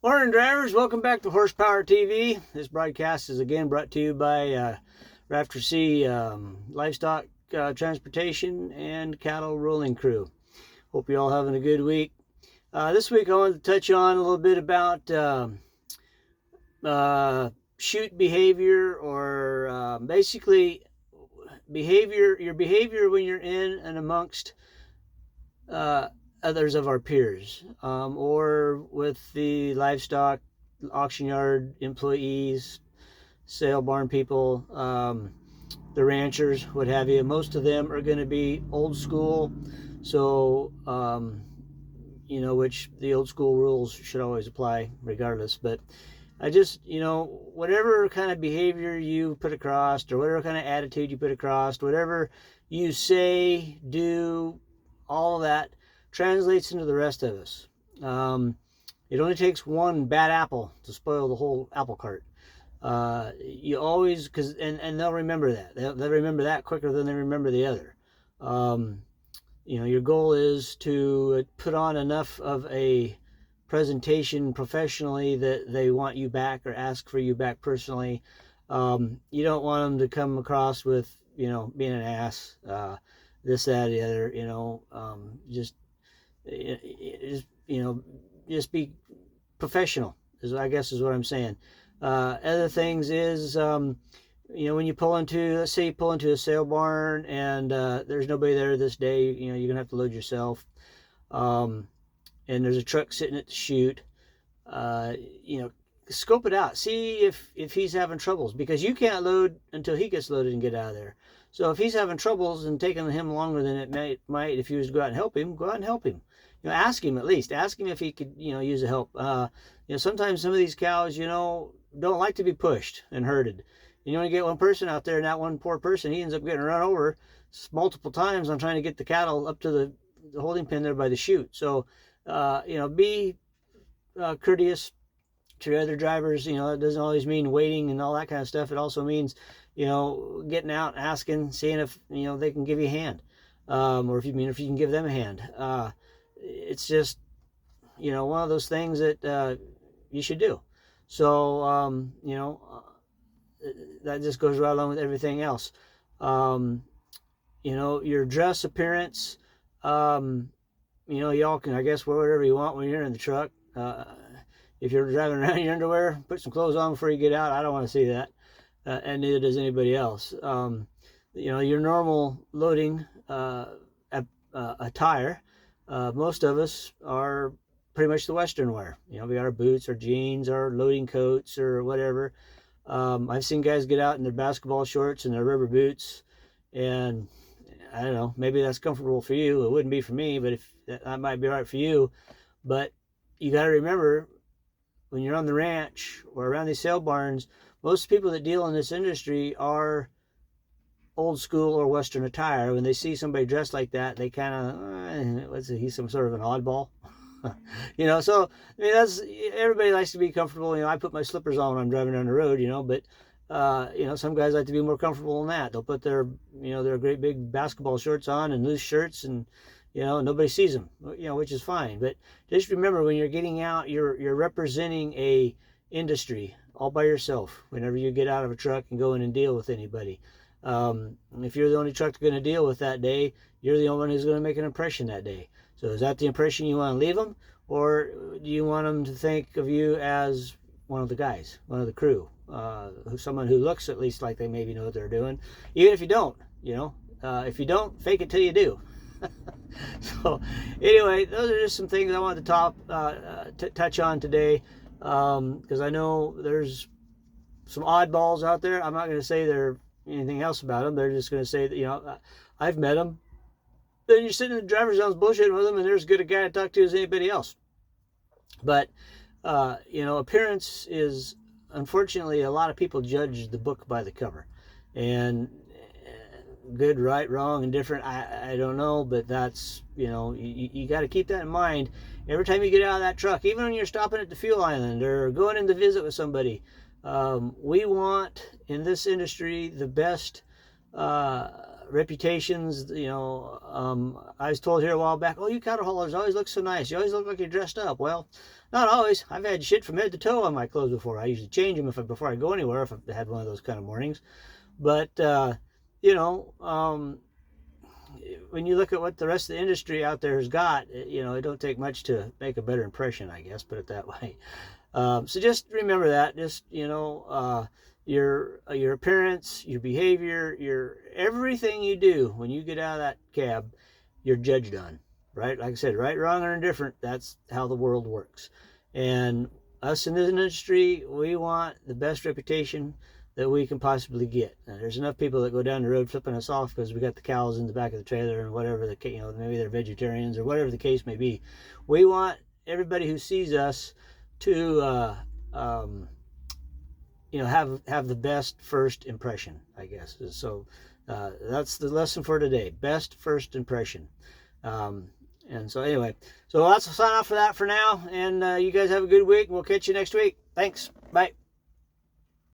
Morning, drivers. Welcome back to Horsepower TV. This broadcast is again brought to you by Rafter C Livestock Transportation and Cattle Rolling Crew. Hope you're all having a good week. This week I wanted to touch on a little bit about chute behavior, or basically your behavior when you're in and amongst uh, others of our peers, or with the livestock auction yard employees, sale barn people, the ranchers, what have you. Most of them are going to be old school, so which the old school rules should always apply regardless. But I just, whatever kind of behavior you put across, or whatever kind of attitude you put across, whatever you say, do, all of that translates into the rest of us. It only takes one bad apple to spoil the whole apple cart. You always, and they'll remember that. They'll remember that quicker than they remember the other. Your goal is to put on enough of a presentation professionally that they want you back or ask for you back personally. You don't want them to come across with, being an ass, this, that, the other, just be professional, I guess is what I'm saying. Other things is, when you pull into, let's say you pull into a sale barn and there's nobody there this day, you're going to have to load yourself. And there's a truck sitting at the chute. Scope it out. See if he's having troubles, because you can't load until he gets loaded and get out of there. So if he's having troubles and taking him longer than it might if you was to go out and help him, go out and help him. Ask him at least. Ask him if he could, use the help. Sometimes some of these cows, don't like to be pushed and herded. And you only get one person out there, and that one poor person, he ends up getting run over multiple times on trying to get the cattle up to the holding pen there by the chute. So, be courteous to other drivers. It doesn't always mean waiting and all that kind of stuff. It also means, getting out, asking, seeing if, they can give you a hand, or if you can give them a hand. It's just, one of those things that you should do. So, that just goes right along with everything else. Your dress appearance, y'all can, I guess, wear whatever you want when you're in the truck. If you're driving around in your underwear, put some clothes on before you get out. I don't want to see that, and neither does anybody else. Your normal loading attire, most of us are pretty much the Western wear. We got our boots, our jeans, our loading coats, or whatever. I've seen guys get out in their basketball shorts and their rubber boots, and I don't know, maybe that's comfortable for you. It wouldn't be for me, but if that might be all right for you. But you got to remember, when you're on the ranch or around these sale barns, most people that deal in this industry are old school or Western attire. When they see somebody dressed like that, they kind of, he's some sort of an oddball. So I mean, that's, everybody likes to be comfortable. I put my slippers on when I'm driving down the road, but some guys like to be more comfortable than that. They'll put their great big basketball shorts on and loose shirts, and nobody sees them, which is fine. But just remember, when you're getting out, you're representing a industry all by yourself. Whenever you get out of a truck and go in and deal with anybody, if you're the only truck they're going to deal with that day, you're the only one who's going to make an impression that day. So is that the impression you want to leave them, or do you want them to think of you as one of the guys, one of the crew, someone who looks at least like they maybe know what they're doing, even if you don't? If you don't, fake it till you do. So anyway, those are just some things I wanted to touch on today, because I know there's some oddballs out there. I'm not going to say they're anything else about them. They're just going to say that, I've met them. Then you're sitting in the driver's zones bullshitting with them, and they're as good a guy to talk to as anybody else. But appearance is, unfortunately, a lot of people judge the book by the cover, and good, right, wrong, and different, I don't know, but that's, you got to keep that in mind every time you get out of that truck, even when you're stopping at the fuel island or going in to visit with somebody. We want, in this industry, the best reputations. I was told here a while back, oh, you cattle haulers always look so nice. You always look like you're dressed up. Well, Not always. I've had shit from head to toe on my clothes before. I usually change them before I go anywhere, if I had one of those kind of mornings. But you know, when you look at what the rest of the industry out there has got, it don't take much to make a better impression, I guess, put it that way. So just remember that. Just your appearance, your behavior, your everything you do when you get out of that cab, you're judged on, right? Like I said, right, wrong, or indifferent. That's how the world works. And us in this industry, we want the best reputation that we can possibly get. Now, there's enough people that go down the road flipping us off because we got the cows in the back of the trailer and whatever maybe they're vegetarians or whatever the case may be. We want everybody who sees us to have the best first impression, I guess. So that's the lesson for today: best first impression. And so anyway, so that's a sign off for that for now. And you guys have a good week. We'll catch you next week. Thanks. Bye.